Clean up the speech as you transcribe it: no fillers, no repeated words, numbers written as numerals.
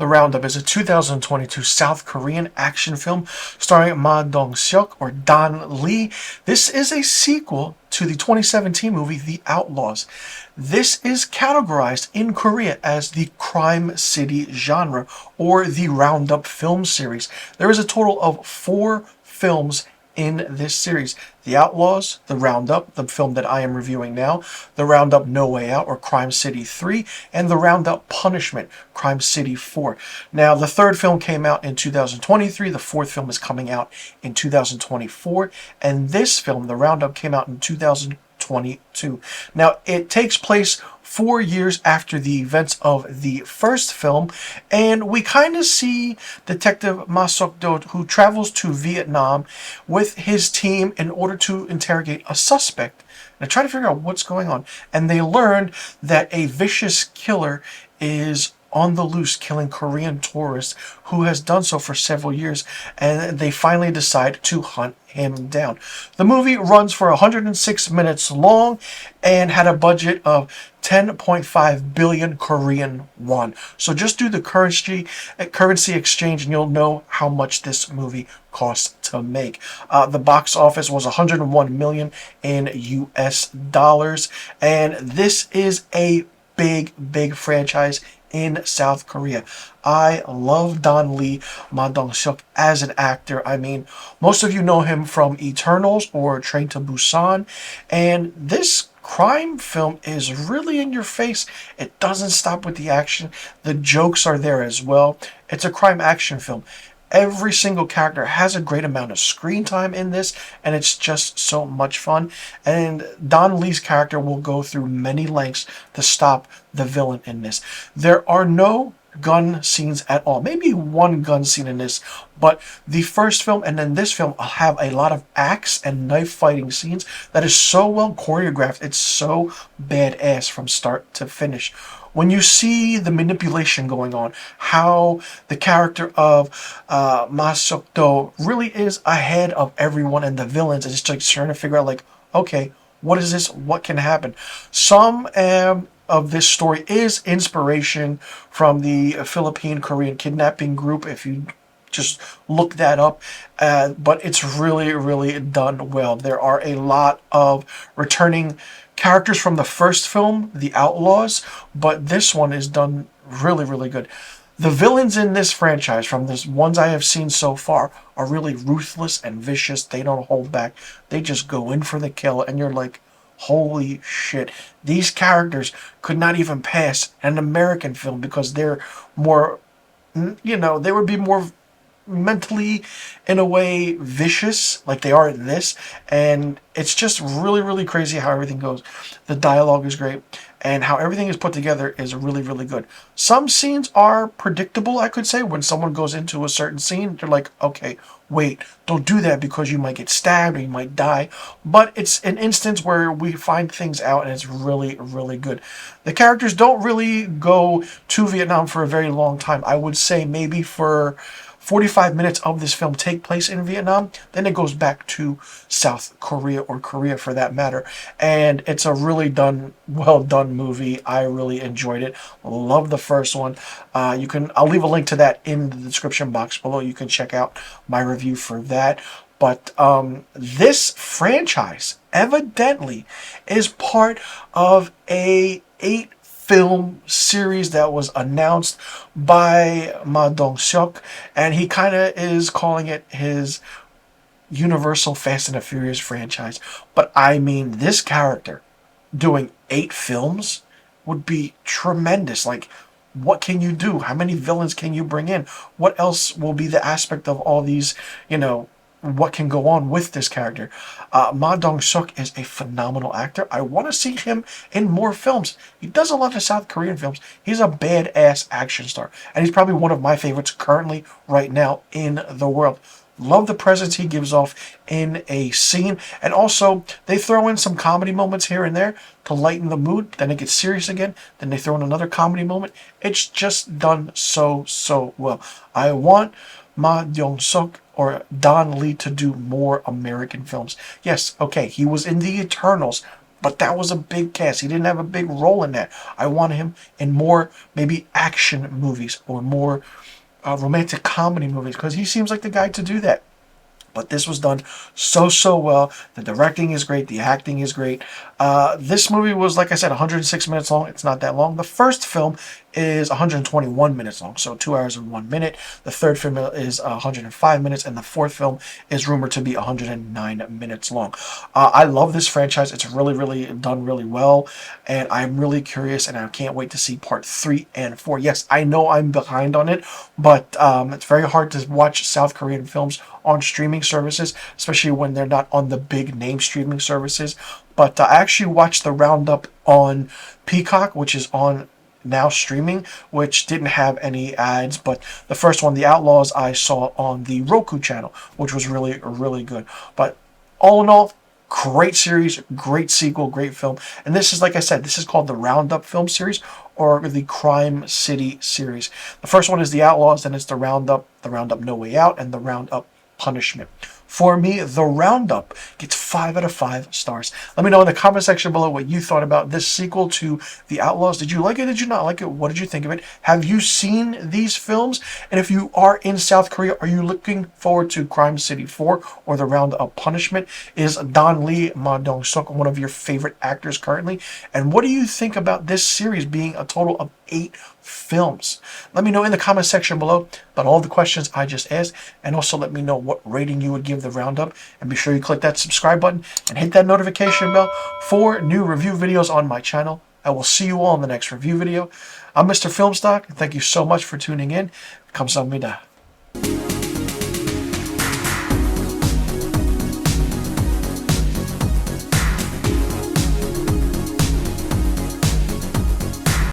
The Roundup is a 2022 South Korean action film starring Ma Dong-seok or Don Lee. This is a sequel to the 2017 movie The Outlaws. This is categorized in Korea as the crime city genre or the Roundup film series. There is a total of 4 films in this series: The Outlaws, The Roundup, the film that I am reviewing now, The Roundup No Way Out or Crime City 3, and The Roundup Punishment, Crime City 4. Now, the third film came out in 2023, the fourth film is coming out in 2024, and this film, The Roundup, came out in 2022. Now, it takes place 4 years after the events of the first film, and we kind of see Detective Ma Sok-do, who travels to Vietnam with his team in order to interrogate a suspect and try to figure out what's going on. And they learned that a vicious killer is on the loose, killing Korean tourists, who has done so for several years, and they finally decide to hunt him down. The movie runs for 106 minutes long and had a budget of 10.5 billion Korean won. So just do the currency exchange and you'll know how much this movie costs to make. The box office was 101 million in US dollars, and this is a big franchise in South Korea. I love Don Lee, Ma Dong-seok, as an actor. I mean, most of you know him from Eternals or Train to Busan, and this crime film is really in your face. It doesn't stop with the action. The jokes are there as well. It's a crime action film. Every single character has a great amount of screen time in this, and it's just so much fun. And Don Lee's character will go through many lengths to stop the villain in this. There are no gun scenes at all. Maybe one gun scene in this, but the first film and then this film have a lot of axe and knife fighting scenes that is so well choreographed. It's so badass from start to finish. When you see the manipulation going on, how the character of Ma Sok-do really is ahead of everyone and the villains, and just like trying to figure out, like, okay, what is this? What can happen? Some of this story is inspiration from the Philippine Korean kidnapping group, if you just look that up, but it's really done well. There are a lot of returning characters from the first film, The Outlaws, but this one is done really good. The villains in this franchise, from the ones I have seen so far, are really ruthless and vicious. They don't hold back. They just go in for the kill, and you're like, holy shit. These characters could not even pass an American film because they're more, they would be more mentally, in a way, vicious like they are in this, and it's just really crazy how everything goes. The dialogue is great, and how everything is put together is really good. Some scenes are predictable, I could say. When someone goes into a certain scene, they're like, okay, wait, don't do that because you might get stabbed or you might die. But it's an instance where we find things out, and it's really good. The characters don't really go to Vietnam for a very long time. I would say maybe for 45 minutes of this film take place in Vietnam, then it goes back to South Korea, or Korea for that matter, and it's a really well done movie. I really enjoyed it. Love the first one. I'll leave a link to that in the description box below. You can check out my review for that. But this franchise evidently is part of a 8-film series that was announced by Ma Dong-seok, and he kind of is calling it his Universal Fast and the Furious franchise. But I mean, this character doing 8 films would be tremendous. Like, what can you do? How many villains can you bring in? What else will be the aspect of all these, what can go on with this character? Ma Dong-seok is a phenomenal actor. I want to see him in more films. He does a lot of South Korean films. He's a badass action star, and he's probably one of my favorites currently right now in the world. Love the presence he gives off in a scene, and also they throw in some comedy moments here and there to lighten the mood. Then it gets serious again. Then they throw in another comedy moment. It's just done so well. I want Ma Dong-seok or Don Lee to do more American films. Yes, okay, he was in the Eternals. but that was a big cast. He didn't have a big role in that. I wanted him in more maybe action movies or more romantic comedy movies, because he seems like the guy to do that. But this was done so well. The directing is great. The acting is great. This movie was, like I said, 106 minutes long. It's not that long. The first film is 121 minutes long, so 2 hours and 1 minute. The third film is 105 minutes, and the fourth film is rumored to be 109 minutes long. I love this franchise. It's really done really well, and I'm really curious, and I can't wait to see part 3 and 4. Yes, I know I'm behind on it, but it's very hard to watch South Korean films on streaming services, especially when they're not on the big name streaming services. But I actually watched the Roundup on Peacock, which is on now streaming, which didn't have any ads. But the first one, The Outlaws, I saw on the Roku channel, which was really good. But all in all, great series, great sequel, great film. And this is, like I said, this is called the Roundup film series, or the Crime City series. The first one is The Outlaws, then it's the Roundup No Way Out, and the Roundup Punishment. For me, the Roundup gets 5 out of 5 stars. Let me know in the comment section below what you thought about this sequel to The Outlaws. Did you like it? Did you not like it? What did you think of it? Have you seen these films? And if you are in South Korea, are you looking forward to Crime City 4 or the Roundup Punishment? Is Don Lee Ma Dong-seok one of your favorite actors currently? And what do you think about this series being a total of 8 films? Let me know in the comment section below about all the questions I just asked, and also let me know what rating you would give the Roundup, and be sure you click that subscribe button and hit that notification bell for new review videos on my channel. I will see you all in the next review video. I'm Mr. Filmstock, and thank you so much for tuning in. 감사합니다.